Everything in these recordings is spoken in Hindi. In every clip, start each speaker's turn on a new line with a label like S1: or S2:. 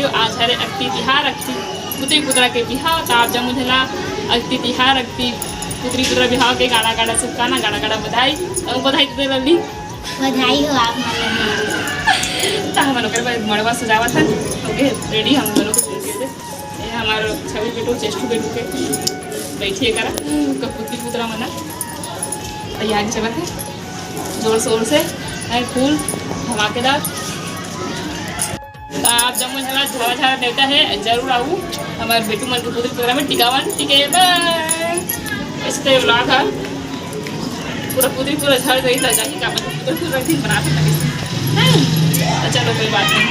S1: वीडियो आज है अक्ति तिहार अक्ति पुत्री पुत्रा के बिहाव तो आप जब मुझे अक्ति तिहार अक्ति पुत्री पुत्रा बिहाव के गाड़ा गाड़ा शुभकामना गाड़ा गाड़ा बधाई तो बधाई दे लल्ली
S2: बधाई हो आप
S1: तो हम लोग मड़वा सजावा था ओके रेडी हम लोग ये हमारे छवि बेटो चेष्टू बेटू के बैठिए करा पुत्री पुत्रा मना तैयारी चलत है जोर शोर से है फूल धमाकेदार। तो आप जब मुझे झरा झरा देवता है जरूर आऊँ हमारे बेटू मन के पुत्री पुत्रा में टिकावन टिके इससे ब्लॉग है पूरा पुत्री पूरा झड़ गई था जाके क्या पुत्री बना सकते तो चलो कोई बात नहीं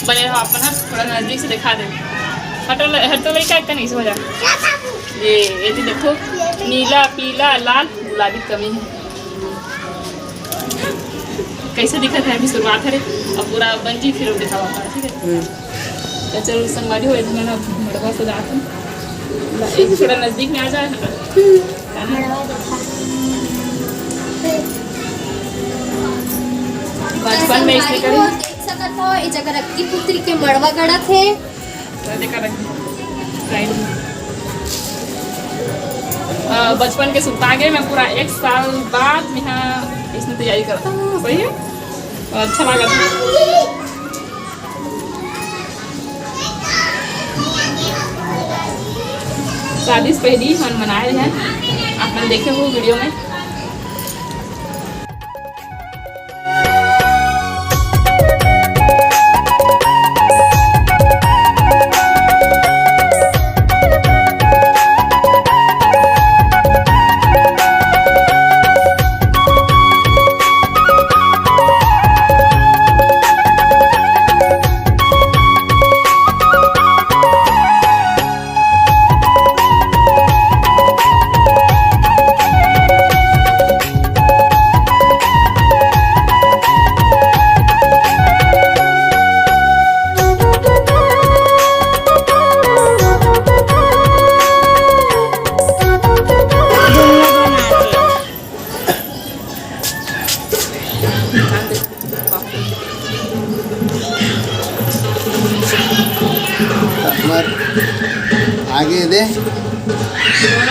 S1: बने रहो अपन थोड़ा नज़दीक से दिखा दे हटो हटो वही क्या नहीं समझा ये देखो नीला पीला लाल गुलाबी कमी है कैसे दिखा था अभी शुरुआत है और पूरा बंजी फिर दिखा हुआ ठीक है तो चलो संगवारी हो मैंने मड़वा को जाता एक थोड़ा नज़दीक में आ जाए बचपन में इसने करी
S2: देख सकता हो इस जगह रखती पुत्री के मड़वा गड़ा थे
S1: बचपन के सुता गए मैं पूरा 1 साल बाद यहाँ इसने तैयारी करता सही है अच्छा लगा शादी से पहले हम मनाए हैं आपने देखे हो वीडियो में।
S3: आगे दे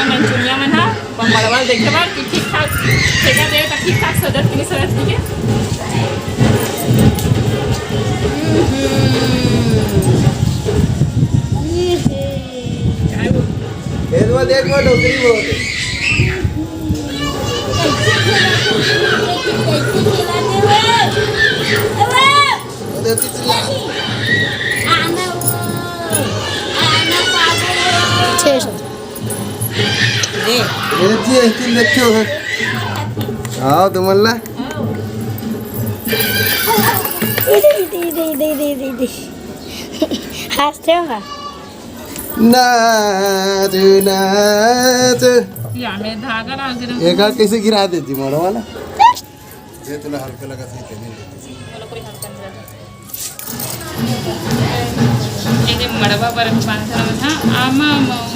S1: मंचूरिया मन हा मड़वा देखे बार कि ठीक ठाक ठेका दे तो ठीक ठाक सजत कि नहीं सजत ठीक है
S3: देख वो डोकरी बहुत देखो आओ तुम अल्लाह
S2: हंसते हो
S3: नाच नाच
S1: या में धागा लग रहा
S3: एक हाथ कैसे गिरा देती मोड़ा वाला ये तुला हल्का लगा सही चली
S1: बोलो कोई हल्का नहीं ये मड़वा पर पानी चला था आमा मऊ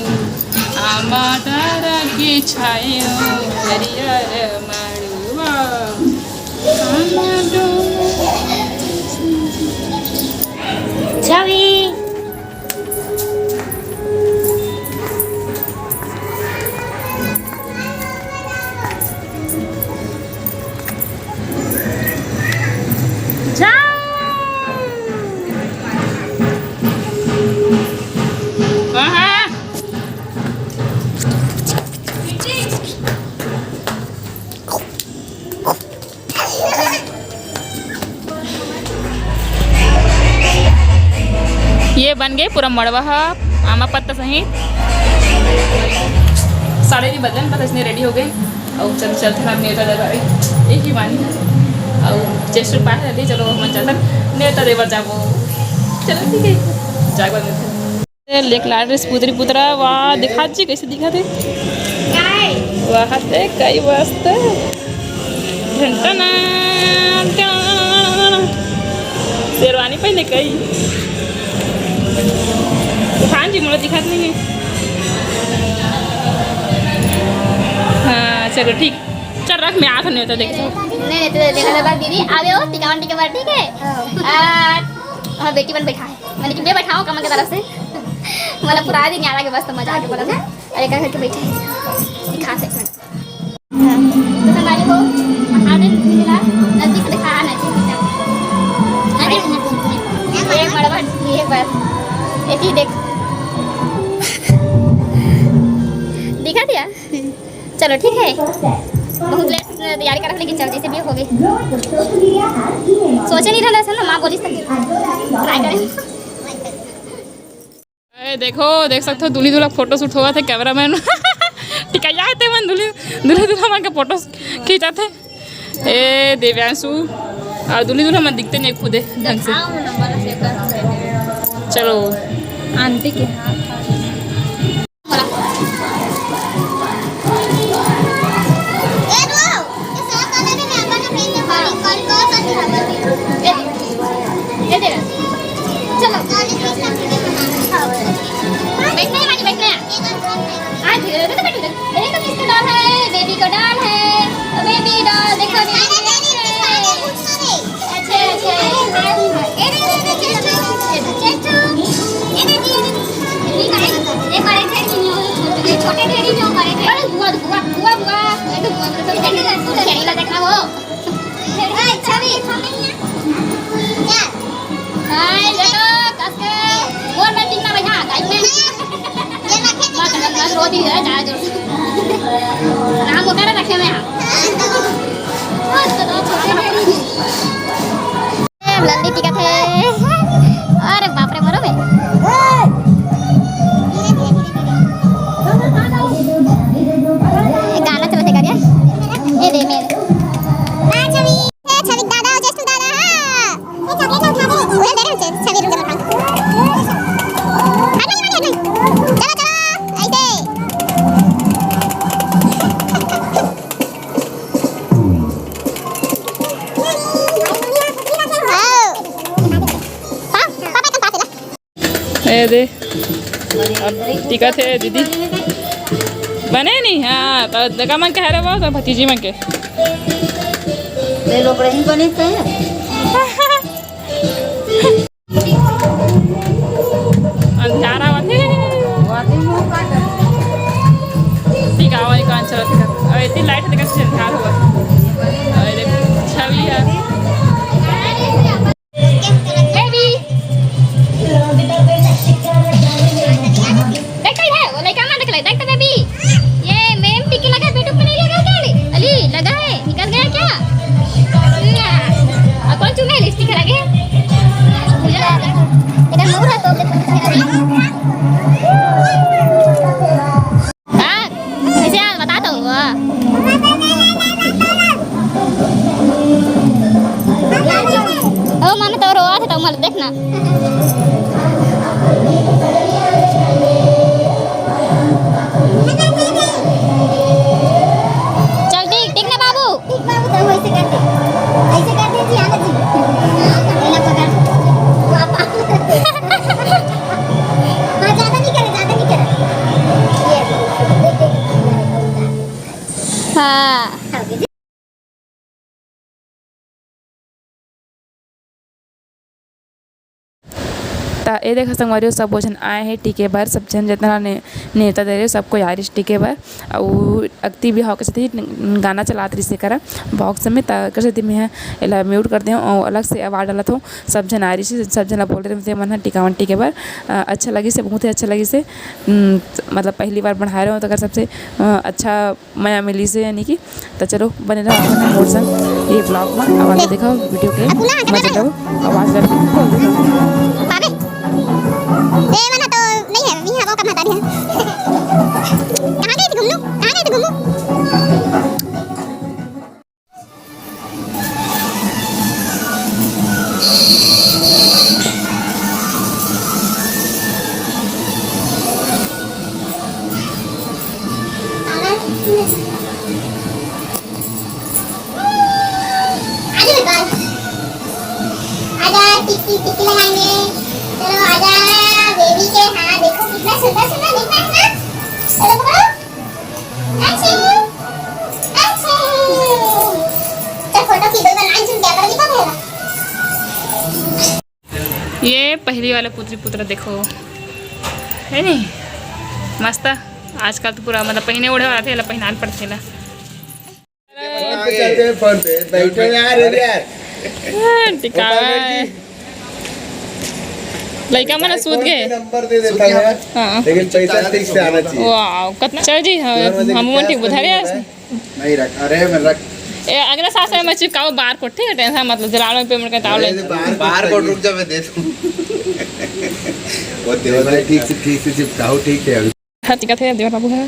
S1: आमा तारा के छायो हरियर मड़वा आमा दो
S2: छवि
S1: ये बन गए पूरा मड़वा आमा पत्ता सही साढ़े नहीं बदलन बस इसने रेडी हो गए और चल चल थोड़ा नेता दे एक ही बानी और चेस्ट पाए रहती चलो मन चलता नेता देवर जाबो चलो ठीक है जागो लेक लाड पुत्री पुत्रा वाह दिखा जी कैसे दिखा थे वाह ते कई वास्ते घंटा ना शेरवानी पहले कई हाँ जी मुझे दिखा नहीं है हाँ चलो ठीक चल रख मैं आँख नहीं होता देखो
S2: नहीं तो देखा दीदी आवे हो टिकावन टिके बार ठीक है हाँ बेटी बन बैठा है
S4: मैंने कि बे बैठाओ कमल की तरफ से मतलब पूरा दिन याद आ के बस तो मजा आ के बोला था अरे कर करके बैठे दिखा से तो हमारी को हाथ में मिला नजदीक से दिखा नजदीक ये मड़वा ये बस ये देख दिखा दिया चलो ठीक है बहुत लेट तैयारी कर लेकिन चल जैसे भी हो गई सोचे नहीं रहा ना माँ बोली ट्राई करें
S1: देखो देख सकते हो दूल्ही दूल्हा फोटो शूट हुआ थे कैमरामैन टिकैया थे मन दूल्हे दूल्हा मन के फोटो खींचा थे ए देव्यांशु और दूल्ही दूल्हा मन दिखते नहीं खुदे ढंग से चलो
S4: आंटी के नाम वगैरह रखे हुए हैं लंदी टिकट है अरे बाप रे मरो बे गाना चलते कर ये दे मेरे छवि दादा जस्ट दादा ये चॉकलेट उठा दे वो दे रहे छवि रुक जा
S1: दे अब टिकट है दीदी बने नहीं हाँ तो जगह मन कह रहे वो तो भतीजी मन के
S2: लोग नहीं बने थे
S1: अंधारा वाले ठीक है वही कौन चला था अब इतनी लाइट देखा से अंधार हुआ अरे छवि है
S4: देखना चल ठीक ठीक ना बाबू तो ऐसे कर दे जी आना जी पहला पकड़ पापा हां ज्यादा नहीं करे हां
S1: ये देखा संगवारी सब भोजन आए हैं टीके बार सब जन जितना नेता दे रहे सबको यारिश टीके बार और अगती भी हॉक से गाना चलात रही से करा बॉक्स में कैसे थी मैं एला म्यूट करते हैं और अलग से आवाज़ डाला तो सब जन आ रही से सब जना बोल रहे थे मन टीकावन टीके बार अच्छा लगी से बहुत ही अच्छा लगी से मतलब पहली बार बढ़ा रहे हो तो अगर सबसे अच्छा मया मिली से यानी कि तो चलो बने रहो संग ये ब्लॉग में आवाज़ देखो वीडियो के मजा लो आवाज़
S4: ए मना तो नहीं है नहीं है वो कब बता रही है कहां गई थी घूमने कहां गई थी घूमने आजा टिक्की टिक्की लगाएंगे चलो आजा बेबी के हाँ देखो कितना सुंदर सुंदर दिख रहा है ना चलो पकड़ो अच्छे अच्छे चल फोटो खींचो तो लाइन सुन क्या करोगी कब होगा
S1: ये पहली वाला पुत्री पुत्र देखो है नहीं मस्त आजकल तो पूरा मतलब पहिने ओढ़े वाला थे पहिनान पर थे टिका लड़का मन सूद गए
S3: नंबर दे देता है
S1: हाँ
S3: लेकिन पैसा ठीक से आना चाहिए।
S1: वाह कितना चल जी हम मन ठीक बुझा रहे
S3: नहीं रख, अरे मैं रख
S1: अगला सास में चिपकाओ बार को ठीक है टेंशन मतलब जलानो पेमेंट का तावले
S3: बाहर को रुक जा मैं दे दूं। वो तेरे ठीक से चिपकाओ ठीक है अभी।
S1: हाँ ठीक है देवर बाबू है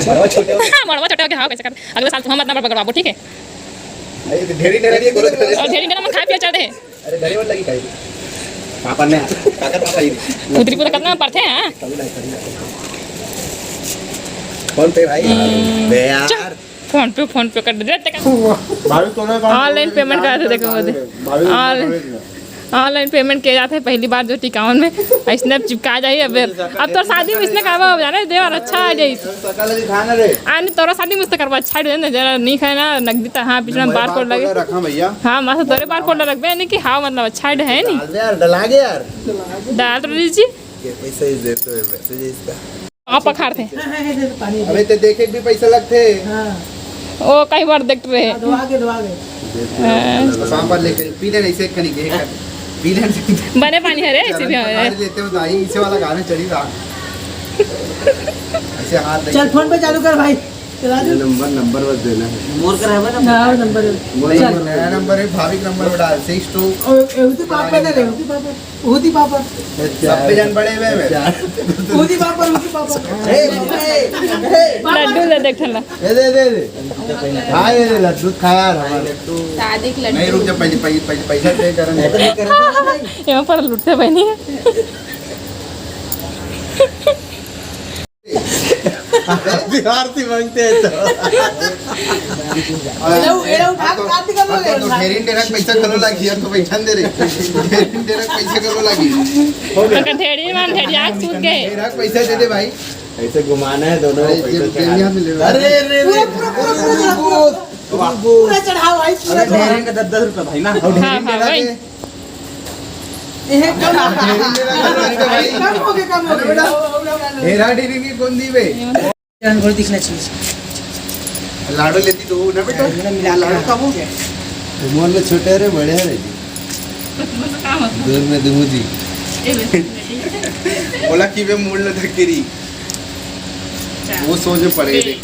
S1: मड़वा छोटे हो गया हाँ कैसे कर अगले साल हम अपना पकड़वाबो ठीक है
S3: ढेरी ढेरी बोलो
S1: और ढेरी ढेरी में खा पिया चलते हैं
S3: अरे ढेरी मत लगी खाई पापा ने काका पापा ही
S1: पुत्री पुत्र कितना पढ़ते हैं हाँ
S3: फोन पे भाई बे यार
S1: फोन पे कर दे ऑनलाइन पेमेंट कराते देखो ऑनलाइन पेमेंट किया जाता है पहली बार जो टिकावन में स्नैप चिपका जाइए अब तो शादी में इसने कहा जाना देवर अच्छा आ जाए आने तोरा शादी में करवा अच्छा ना जरा नहीं खाए ना नकदी तो हाँ पिछड़ा में बार कोड लगे
S3: रखा भैया
S1: हाँ मासा तोरे बार कोड लगबे नहीं कि हाँ मतलब अच्छा है नहीं
S3: यार डला गया यार
S1: डाल तो दीजिए
S3: ये पैसा इस देते हुए मैसेज इसका
S1: आप पखार थे
S3: अबे ते देखे भी पैसा लगते
S1: ओ कई बार देखते रहे
S3: पापा लेके पीले नहीं से कनी के पीले
S1: बने पानी है रे ऐसे भी है
S3: लेते हो दाई इसे वाला गाना चली रहा ऐसे हाथ
S5: चल फोन पे चालू कर भाई चला दे
S3: नंबर बस देना है
S5: मोर कर है ना नंबर
S3: नया नंबर है भाविक नंबर डाल 62
S5: एवती पापा दे रे एवती पापा
S3: सब पे जान बड़े हुए
S5: एवती पापा
S1: लड्डू ले देख ठला
S3: दे हां ये लड्डू खाया हमारे
S2: शादी की
S3: नहीं रुक जा पहले पैसा पे करन
S1: यहाँ पर लुटते बनी
S3: आरती मांगते हैं तो ढेरी ढेरक पैसा करो लगी यार तो पैसा दे रे ढेरी ढेरक पैसा करो लगी
S1: उनका ढेरी मान ढेरी आग सूत गए
S3: ढेरक पैसा दे दे भाई
S6: ऐसे घुमाना है दोनों
S3: अरे
S5: पूरा चढ़ाओ भाई पूरा
S6: ढेरी का 10 रुपए भाई ना
S1: हाँ हाँ भाई
S5: कम हो गया
S3: ढेरा ढेरी की कौन दी बे
S5: घर दिखना चाहिए
S3: लाडू लेती तो ना बेटा
S5: मिला
S3: लाडू खाबो मोहन में छोटे रे बड़े रे दूर में दूजी बोला कि वे मूल न धकेरी वो सोच पड़े रे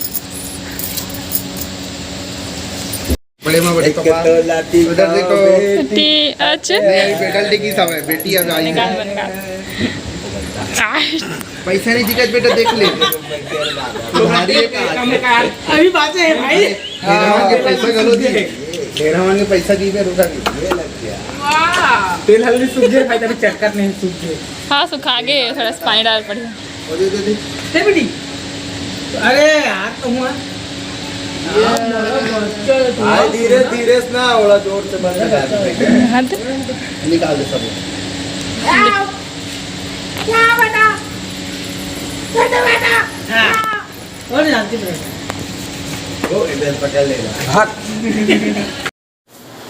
S3: बड़े में बड़े कपा उधर देखो
S1: टी एच
S3: बेटा टिकी सब है बेटी अब आई पैसा नहीं दिखा बेटा देख ले तुम्हारी
S5: अभी बातें है भाई
S3: के पैसा गलो दिए ढेरा मान के पैसा दी पे रुका ये लग गया
S5: तेल हल्दी सूख गए भाई तभी चटकर नहीं सूख गए
S1: हाँ सुखा के थोड़ा सा पानी डाल पड़ी
S3: दे
S5: बेटी अरे यार तो हुआ
S6: भाई धीरे धीरे ना थोड़ा जोर से बंद कर
S1: हद
S3: निकाल दे सब
S5: क्या बेटा हाँ और जानती है
S3: वो इधर पकड़ लेगा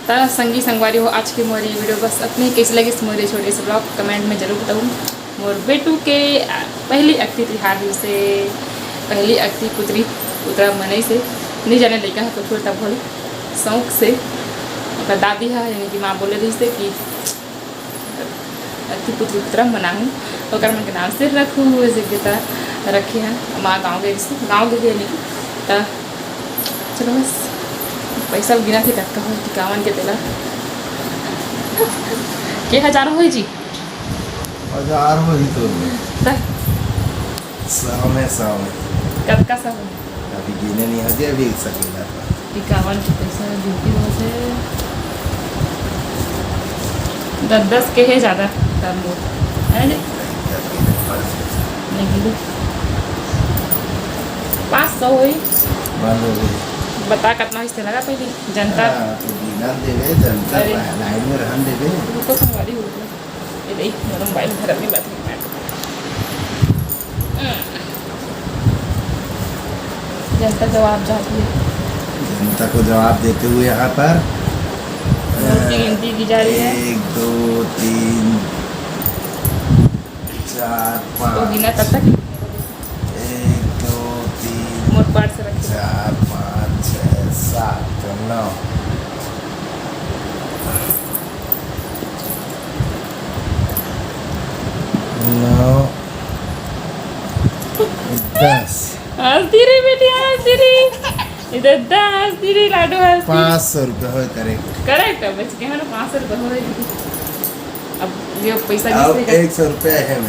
S1: तो संगी संगवारी हो आज की मोरी वीडियो बस अपने कैसे लगे इस मोरे छोटे से ब्लॉग कमेंट में जरूर बताऊँ मोर बेटू के पहली अक्ति तिहार से पहली अक्ति पुत्री पुत्रा मनई से नहीं जाने लड़का है तो छोटा भोले शौक से दादी है यानी कि माँ बोले रही से कि अक्ति पुत्री पुत्रा मनाऊँ तो मन के नाम से रखूँ वैसे गीता रखी है माँ गाँव गए गाँव गए नहीं तो चलो बस पैसा गिना थी टक्का हो टिकावन के तेला के हजार हो जी
S3: 1000 हो ही तो
S1: त
S3: 100 में 100 में
S1: कब का सब
S3: अभी गिने नहीं हजे अभी सकेगा
S1: टिकावन के पैसा गिनती हो से 10 के है ज़्यादा तब वो है नहीं गिनो 500 हुई
S3: बंद हो गई
S1: बता कितना हिस्से लगा पहले जनता
S3: तो गिना देवे जनता
S1: अरे।
S3: लाइन में रहन देवे
S1: रुको संगवारी हो गई ये देख मेरा मोबाइल घर में बात करना जनता जवाब जाती है
S3: जनता को जवाब देते हुए यहाँ पर
S1: गिनती की जा रही है
S3: 1 2 3 4
S1: तो
S3: 5
S1: गिना तब तक
S3: 1 2 3
S1: मोट पार्ट से रखिए
S3: 4 5 6 7 9 10
S1: हंसती रही बेटी हंसती रही इधर 10 हंसती रही लाडू हंसती
S3: 500 रुपये हो करेंगे
S1: करेक्ट है बच गया ना 500 रुपये हो रही अब ये पैसा
S3: अब
S1: किसने
S3: 100 रुपया है 1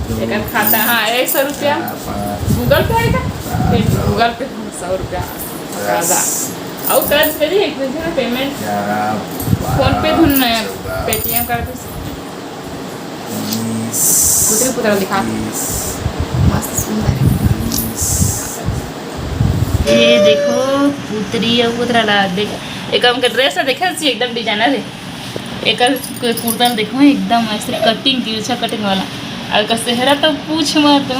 S3: 2
S1: एक खाता हाँ 100 रुपया
S3: 5
S1: गूगल पे आएगा फिर गूगल पे 100 रुपया आधा और कर्ज पे भी एक दिन ना पेमेंट
S3: 11
S1: फोन पे धुनना है पेटीएम कर दो पुत्री पुत्र दिखा मस्त सुंदर ये देखो पुत्री और पुत्रा ला देख एक हमके ड्रेस देखा छी एकदम डिजाइनर है एक कुर्ता देखो एकदम ऐसे कटिंग तिरछा कटिंग वाला और का सेहरा तो पूछ मत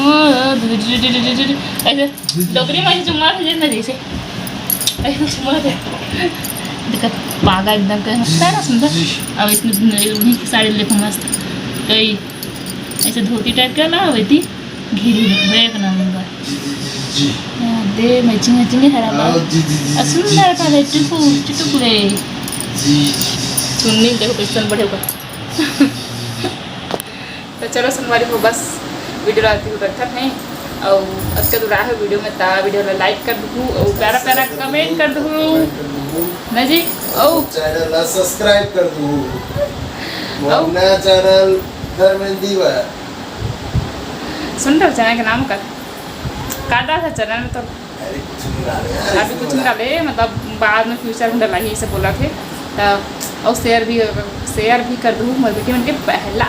S1: ऐसे डोकरी में चुमा थे ना जैसे ऐसे चुमा थे देखा पागा एकदम का मस्त है ना सुंदर अब इसमें उन्हीं की साड़ी देखो मस्त कई ऐसे धोती टाइप का ना हुई थी घिरी एक नंबर दे मैचिंग मैचिंग हरा बाल सुंदर का ले टुकु टुकुरे सुननी देखो क्वेश्चन बढ़े ऊपर तो चलो सोमवारी को बस वीडियो आती हूँ रखा है और अब के दूरा है वीडियो में ता वीडियो में लाइक कर दूँ और प्यारा प्यारा कमेंट कर दूँ ना जी ओ
S3: चैनल सब्सक्राइब कर दूँ नया चैनल धर्मेंद्र
S1: सुन रहे चैनल का नाम कर काटा था चैनल में तो अभी कुछ नहीं डाले मतलब बाद में फ्यूचर में डाला ही से बोला थे तो और शेयर भी कर दूँ मोर बेटी उनके पहला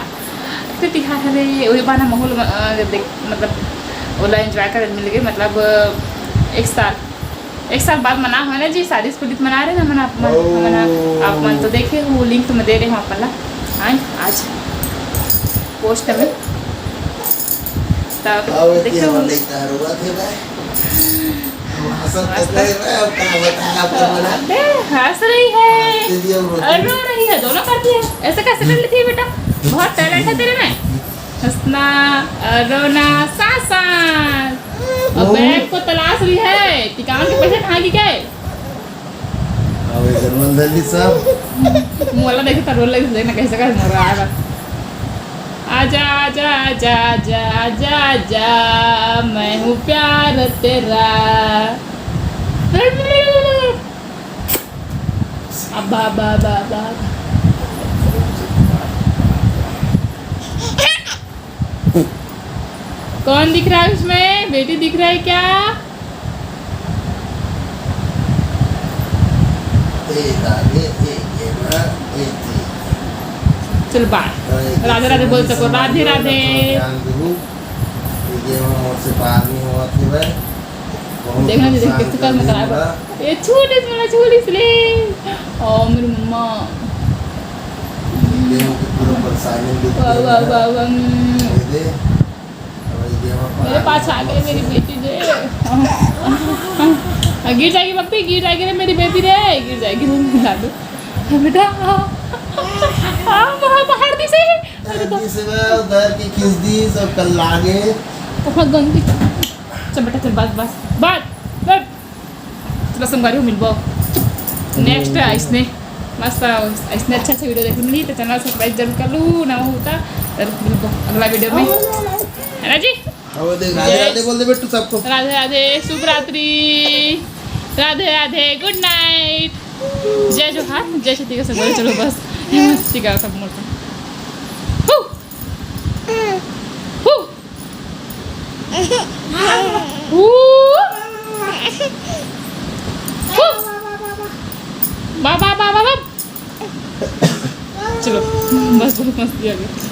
S1: तो तिहार है वही बाना माहौल देख मतलब ओला एंजॉय कर मिल गए मतलब एक साल बाद मना है ना जी शादी स्कूलित मना रहे ना मना आप मन तो देखे वो लिंक तो मैं दे रहे हूँ अपन ला आज पोस्ट में तब देखो हंस रही है और रो रही है दोनों करती है ऐसे कैसे कर लेती है बेटा बहुत टैलेंट है तेरे में हंसना रोना सासा और बैग को तलाश रही है टिकावन के पैसे कहाँ की क्या है मोला देखे तो रोल लगे देखना कैसे कर मोरा आएगा आजा आजा आजा आजा आजा आजा मैं हूँ प्यार तेरा अब्बा अब्बा अब्बा अब्बा कौन दिख रहा है उसमें बेटी दिख रहा है क्या चलो बाय राधे राधे बोल सको राधे राधे देखना जी देख कैसे कर्म कराएगा ये छोटे से मेरा छोटी से ले ओ मेरी मम्मा वाह वाह वाह वाह मेरे पास आ गई मेरी बेटी रे गिर जाएगी पप्पी गिर जाएगी रे मेरी बेटी रे गिर जाएगी ला दो बेटा बाहर दी से
S3: उधर की खींच दी सब कल लागे
S1: बहुत गंदी चल बेटा चल बस चलो सोमवारी को मिलबो नेक्स्ट इसने मस्त इसने अच्छा वीडियो देखने मिली तो चैनल सब्सक्राइब जरूर कर लूँ ना होता मिलबो अगला वीडियो में है ना जी
S3: राधे राधे बोल दे बेटू सबको
S1: राधे राधे शुभ रात्रि राधे राधे गुड नाइट जय जोहार जय श्री कृष्ण बोलो चलो बस ठीक है सब मोटा चलो बस बहुत मस्ती आ गई